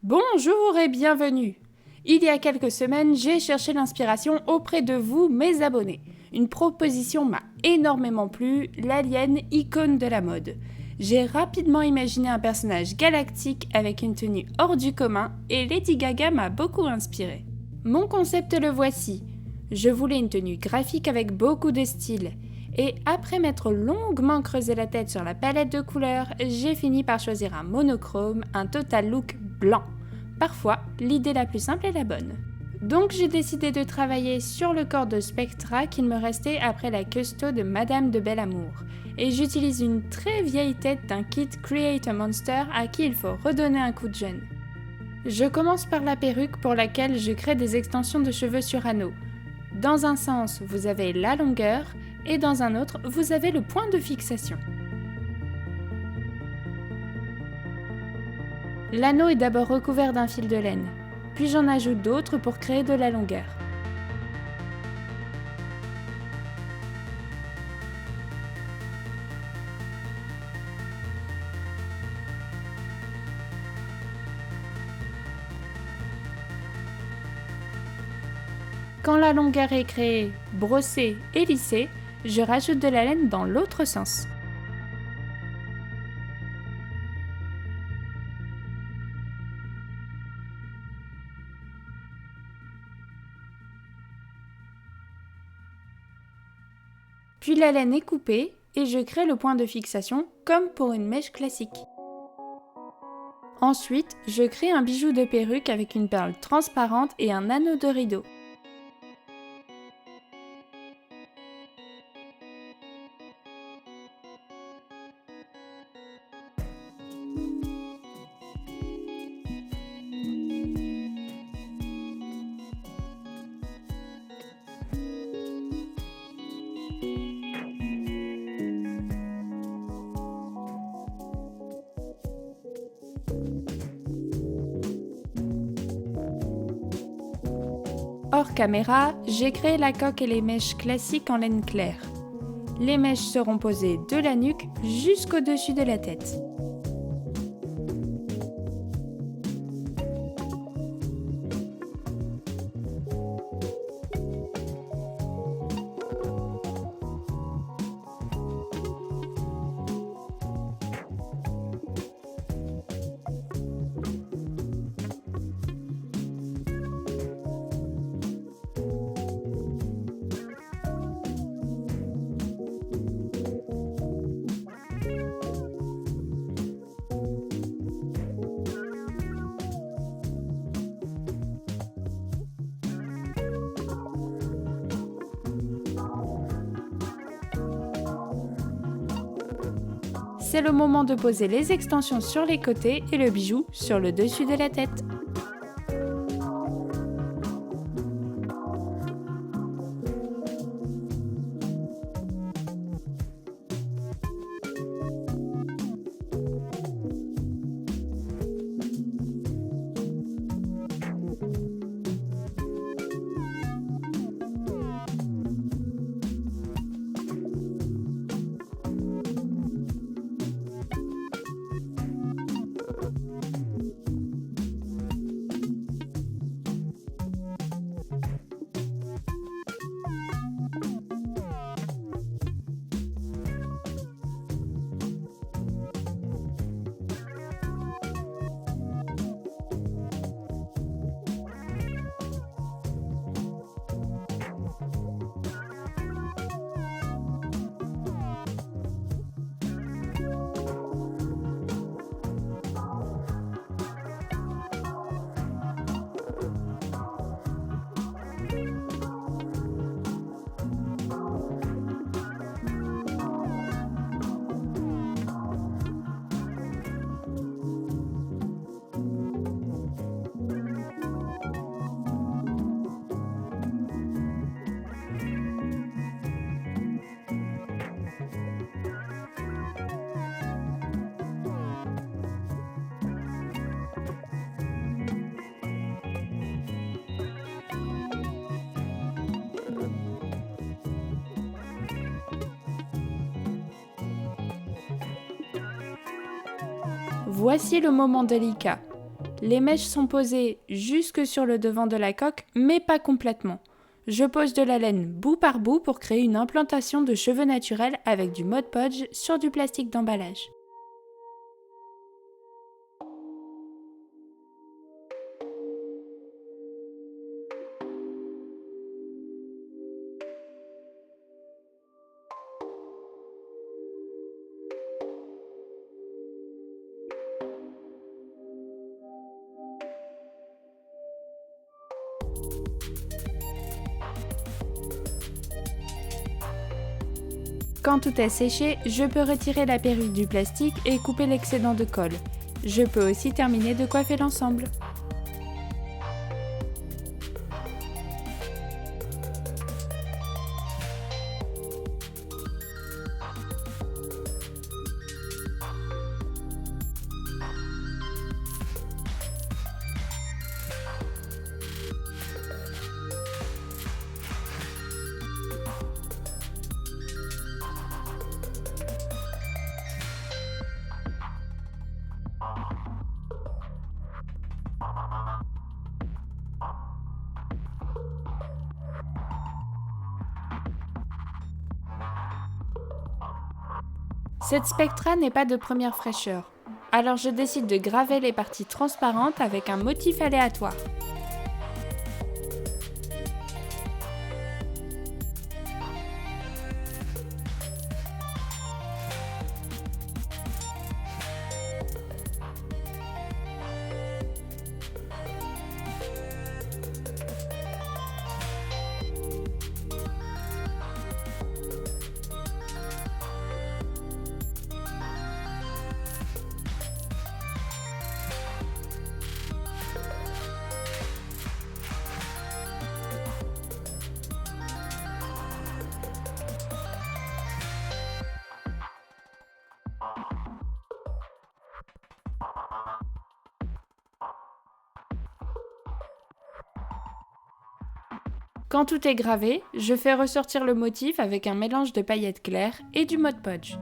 Bonjour et bienvenue. Il y a quelques semaines, j'ai cherché l'inspiration auprès de vous, mes abonnés. Une proposition m'a énormément plu, l'alien icône de la mode. J'ai rapidement imaginé un personnage galactique avec une tenue hors du commun et Lady Gaga m'a beaucoup inspiré. Mon concept le voici. Je voulais une tenue graphique avec beaucoup de style. Et après m'être longuement creusé la tête sur la palette de couleurs, j'ai fini par choisir un monochrome, un total look blanc. Parfois, l'idée la plus simple est la bonne. Donc j'ai décidé de travailler sur le corps de Spectra qu'il me restait après la custo de Madame de Belamour. Et j'utilise une très vieille tête d'un kit Create a Monster à qui il faut redonner un coup de jeune. Je commence par la perruque pour laquelle je crée des extensions de cheveux sur anneaux. Dans un sens, vous avez la longueur et dans un autre, vous avez le point de fixation. L'anneau est d'abord recouvert d'un fil de laine, puis j'en ajoute d'autres pour créer de la longueur. Quand la longueur est créée, brossée et lissée, je rajoute de la laine dans l'autre sens. Puis la laine est coupée et je crée le point de fixation comme pour une mèche classique. Ensuite, je crée un bijou de perruque avec une perle transparente et un anneau de rideau. Hors caméra, j'ai créé la coque et les mèches classiques en laine claire. Les mèches seront posées de la nuque jusqu'au-dessus de la tête. C'est le moment de poser les extensions sur les côtés et le bijou sur le dessus de la tête. Voici le moment délicat. Les mèches sont posées jusque sur le devant de la coque, mais pas complètement. Je pose de la laine bout par bout pour créer une implantation de cheveux naturels avec du Mod Podge sur du plastique d'emballage. Quand tout est séché, je peux retirer la perruque du plastique et couper l'excédent de colle. Je peux aussi terminer de coiffer l'ensemble. Cette Spectra n'est pas de première fraîcheur, alors je décide de graver les parties transparentes avec un motif aléatoire. Quand tout est gravé, je fais ressortir le motif avec un mélange de paillettes claires et du Mod Podge.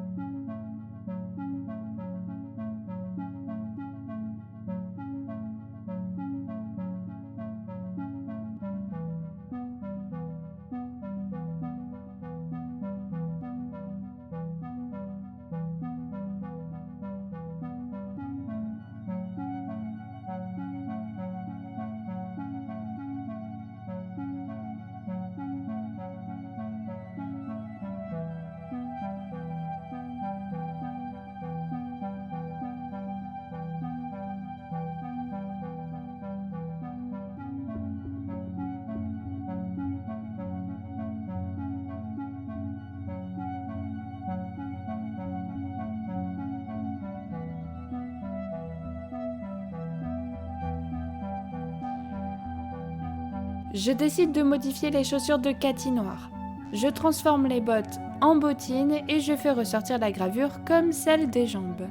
Je décide de modifier les chaussures de Cathy noire. Je transforme les bottes en bottines et je fais ressortir la gravure comme celle des jambes.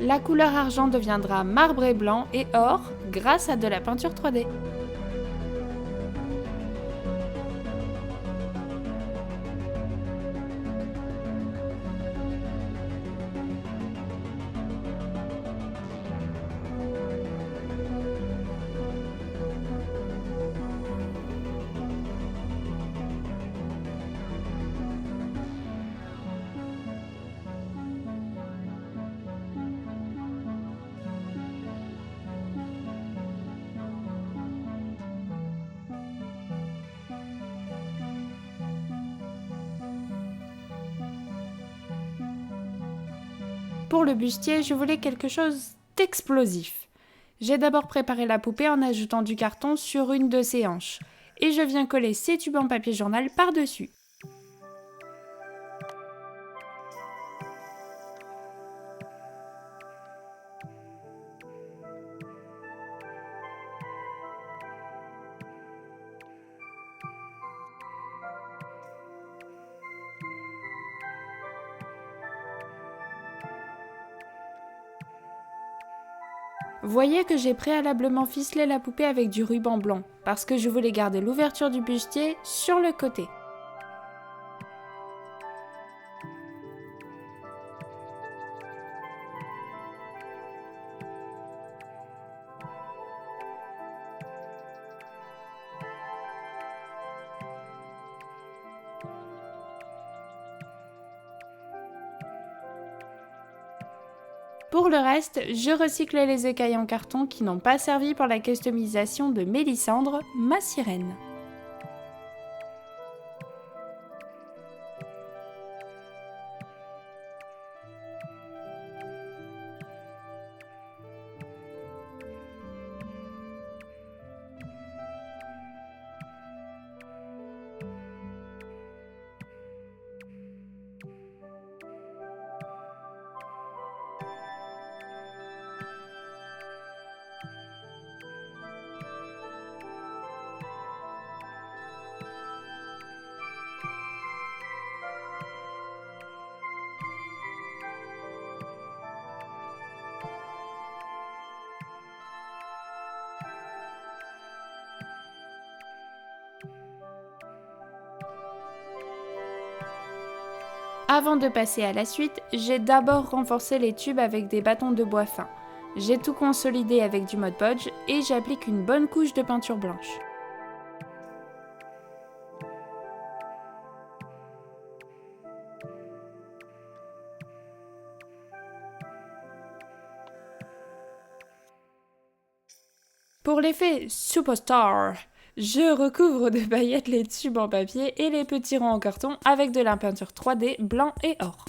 La couleur argent deviendra marbré blanc et or grâce à de la peinture 3D. Pour le bustier, je voulais quelque chose d'explosif. J'ai d'abord préparé la poupée en ajoutant du carton sur une de ses hanches. Et je viens coller ces tubes en papier journal par-dessus. Voyez que j'ai préalablement ficelé la poupée avec du ruban blanc, parce que je voulais garder l'ouverture du bustier sur le côté. Pour le reste, je recycle les écailles en carton qui n'ont pas servi pour la customisation de Mélissandre, ma sirène. Avant de passer à la suite, j'ai d'abord renforcé les tubes avec des bâtons de bois fin. J'ai tout consolidé avec du Mod Podge et j'applique une bonne couche de peinture blanche. Pour l'effet Superstar, je recouvre de paillettes les tubes en papier et les petits ronds en carton avec de la peinture 3D blanc et or.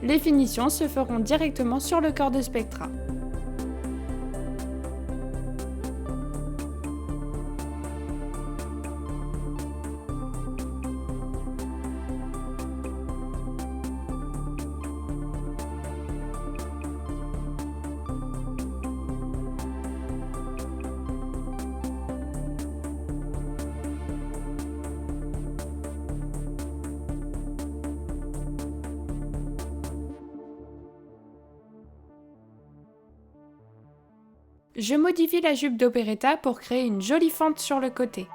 Les finitions se feront directement sur le corps de Spectra. Je modifie la jupe d'Operetta pour créer une jolie fente sur le côté.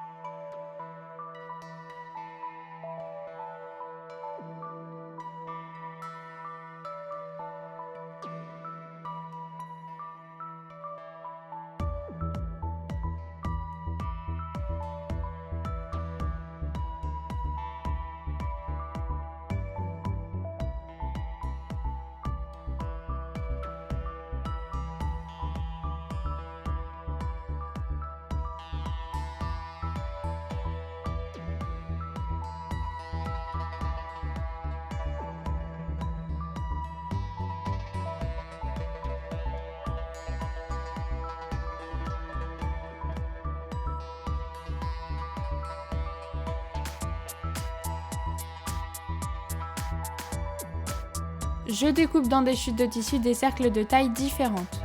Je découpe dans des chutes de tissu des cercles de tailles différentes.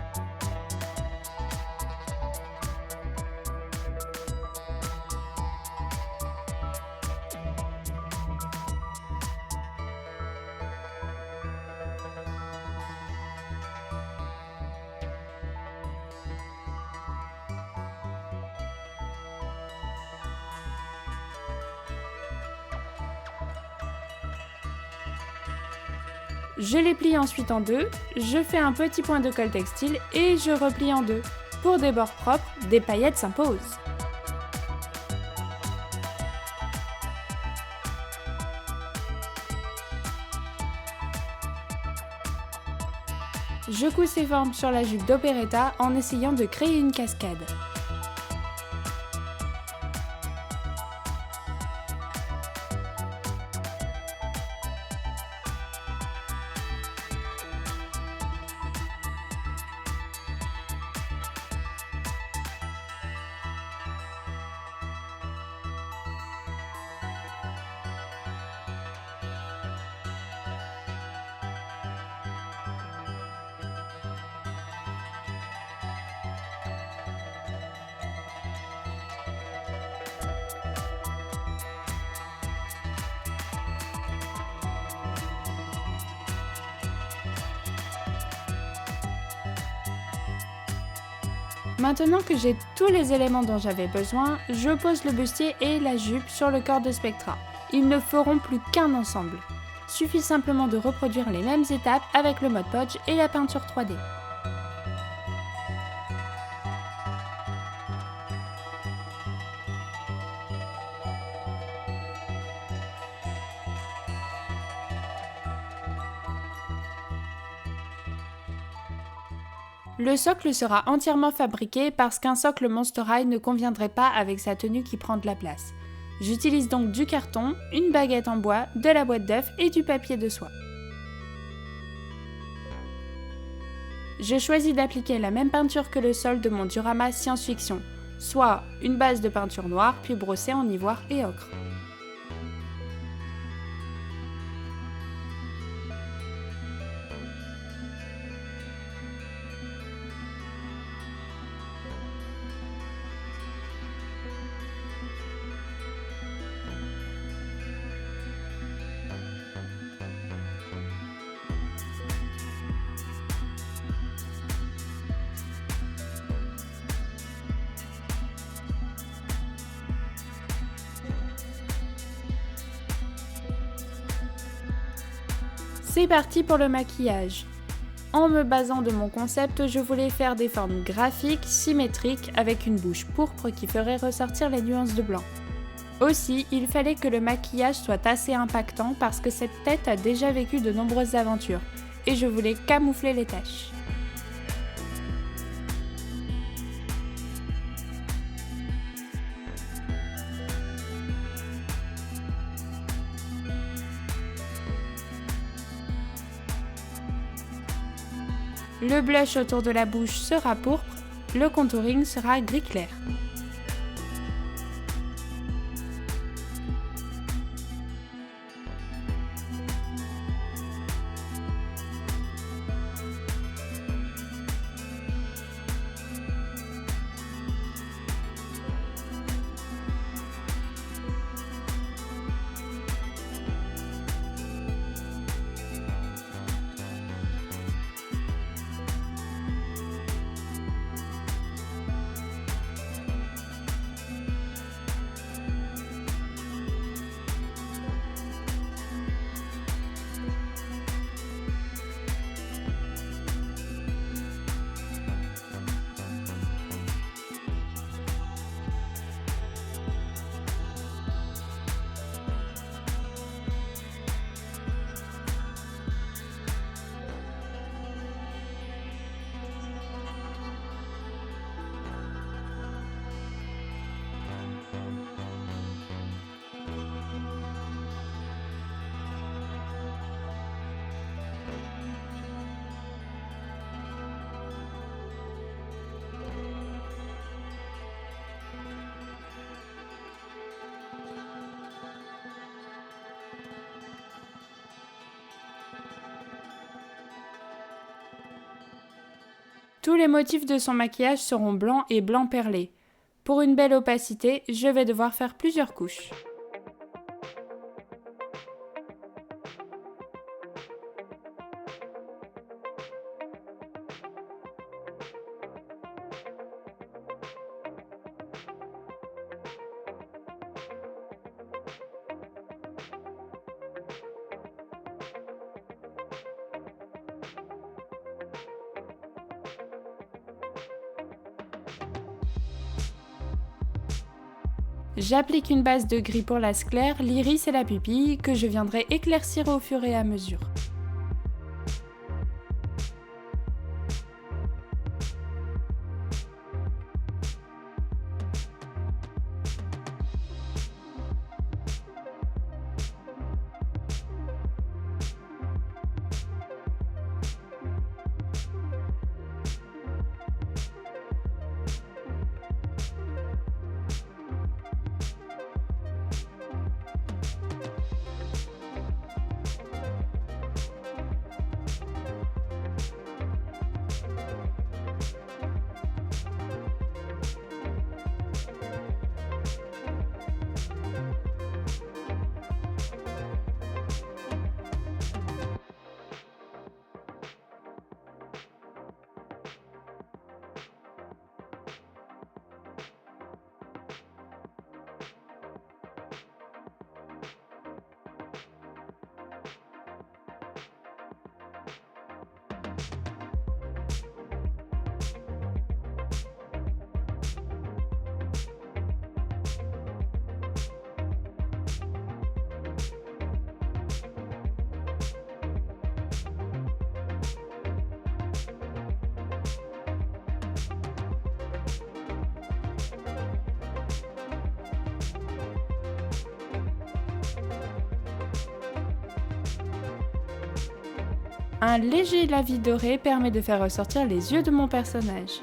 Je les plie ensuite en deux, je fais un petit point de colle textile et je replie en deux. Pour des bords propres, des paillettes s'imposent. Je couds ces formes sur la jupe d'opéretta en essayant de créer une cascade. Maintenant que j'ai tous les éléments dont j'avais besoin, je pose le bustier et la jupe sur le corps de Spectra. Ils ne feront plus qu'un ensemble. Suffit simplement de reproduire les mêmes étapes avec le Mod Podge et la peinture 3D. Le socle sera entièrement fabriqué parce qu'un socle Monster High ne conviendrait pas avec sa tenue qui prend de la place. J'utilise donc du carton, une baguette en bois, de la boîte d'œufs et du papier de soie. Je choisis d'appliquer la même peinture que le sol de mon diorama science-fiction, soit une base de peinture noire puis brossée en ivoire et ocre. C'est parti pour le maquillage. En me basant de mon concept, je voulais faire des formes graphiques, symétriques, avec une bouche pourpre qui ferait ressortir les nuances de blanc. Aussi, il fallait que le maquillage soit assez impactant parce que cette tête a déjà vécu de nombreuses aventures, et je voulais camoufler les taches. Le blush autour de la bouche sera pourpre, le contouring sera gris clair. Tous les motifs de son maquillage seront blancs et blanc perlé. Pour une belle opacité, je vais devoir faire plusieurs couches. J'applique une base de gris pour la sclère, l'iris et la pupille que je viendrai éclaircir au fur et à mesure. Un léger lavis doré permet de faire ressortir les yeux de mon personnage.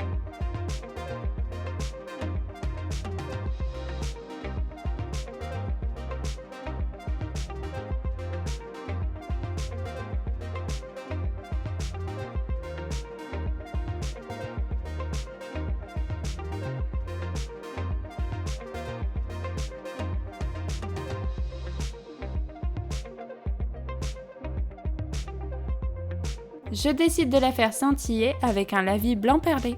Je décide de la faire scintiller avec un lavis blanc perlé.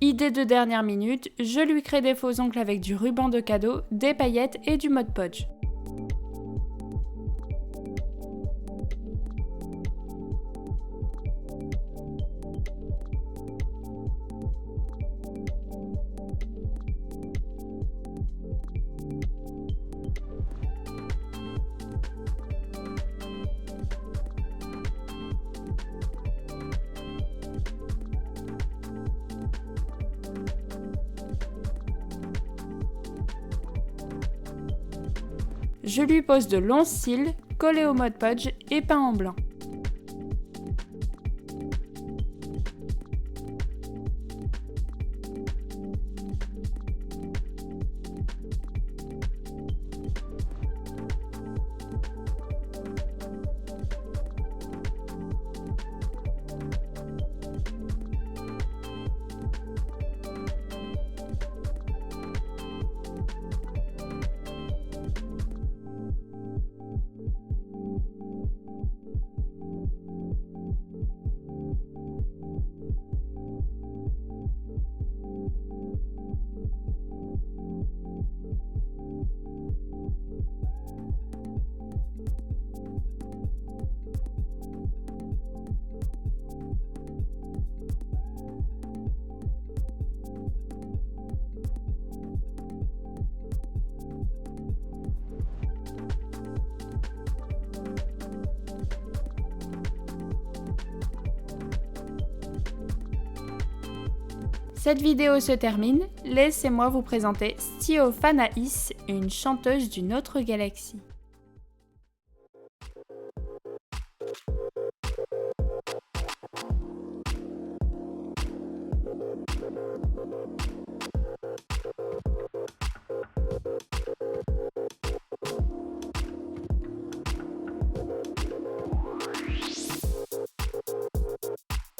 Idée de dernière minute, je lui crée des faux ongles avec du ruban de cadeau, des paillettes et du Mod Podge. Je lui pose de longs cils, collés au Mod Podge et peints en blanc. Cette vidéo se termine, laissez-moi vous présenter Stiofanaïs, une chanteuse d'une autre galaxie.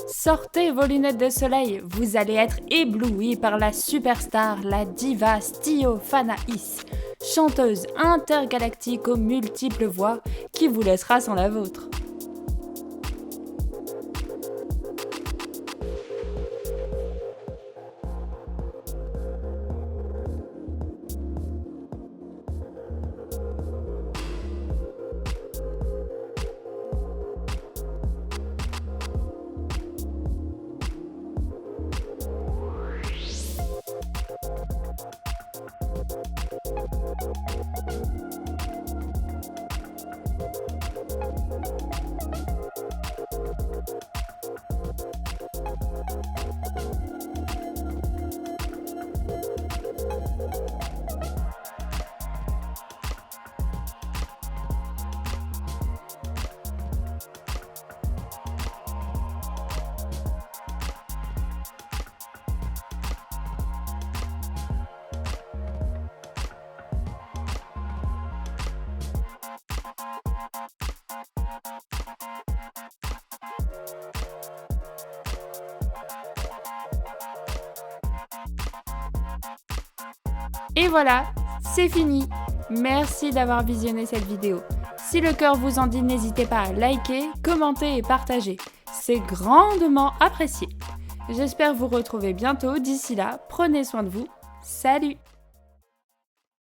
Sortez vos lunettes de soleil, vous allez être éblouis par la superstar, la diva Stiofanaïs, chanteuse intergalactique aux multiples voix qui vous laissera sans la vôtre. Et voilà, c'est fini. Merci d'avoir visionné cette vidéo. Si le cœur vous en dit, n'hésitez pas à liker, commenter et partager. C'est grandement apprécié. J'espère vous retrouver bientôt. D'ici là, prenez soin de vous. Salut!